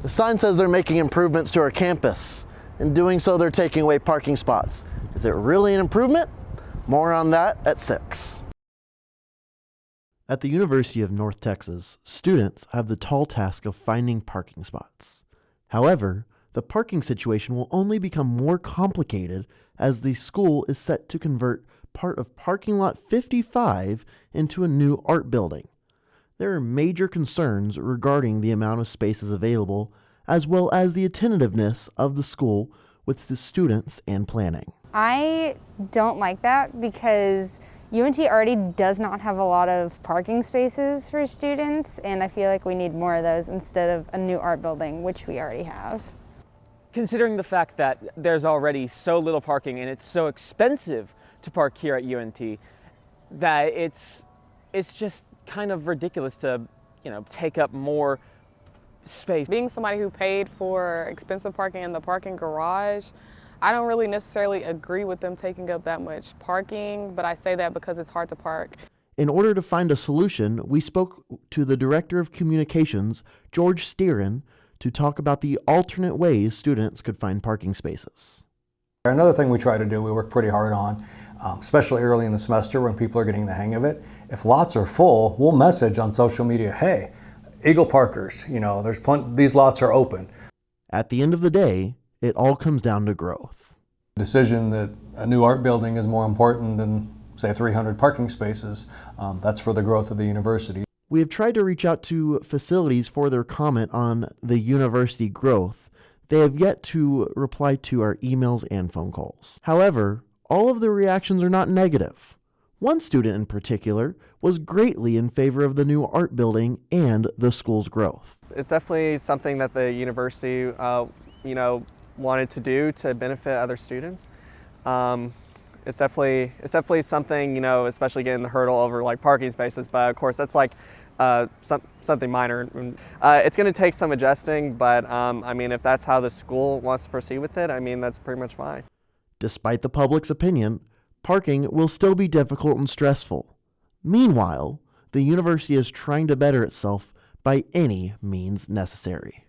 The sign says they're making improvements to our campus. In doing so, they're taking away parking spots. Is it really an improvement? More on that at 6. At the University of North Texas, students have the tall task of finding parking spots. However, the parking situation will only become more complicated as the school is set to convert part of parking lot 55 into a new art building. There are major concerns regarding the amount of spaces available, as well as the attentiveness of the school with the students and planning. I don't like that because UNT already does not have a lot of parking spaces for students, and I feel like we need more of those instead of a new art building, which we already have. Considering the fact that there's already so little parking and it's so expensive to park here at UNT, that it's just kind of ridiculous to, take up more space. Being somebody who paid for expensive parking in the parking garage, I don't really necessarily agree with them taking up that much parking, but I say that because it's hard to park. In order to find a solution, we spoke to the Director of Communications, George Steeran, to talk about the alternate ways students could find parking spaces. Another thing we try to do, we work pretty hard on, especially early in the semester when people are getting the hang of it. If lots are full, we'll message on social media, hey, Eagle Parkers, there's these lots are open. At the end of the day, it all comes down to growth. The decision that a new art building is more important than, say, 300 parking spaces, that's for the growth of the university. We have tried to reach out to facilities for their comment on the university growth. They have yet to reply to our emails and phone calls. However, all of the reactions are not negative. One student in particular was greatly in favor of the new art building and the school's growth. It's definitely something that the university, wanted to do to benefit other students. It's definitely something, especially getting the hurdle over like parking spaces, but of course that's like something minor. It's going to take some adjusting, but if that's how the school wants to proceed with it, that's pretty much fine. Despite the public's opinion, parking will still be difficult and stressful. Meanwhile, the university is trying to better itself by any means necessary.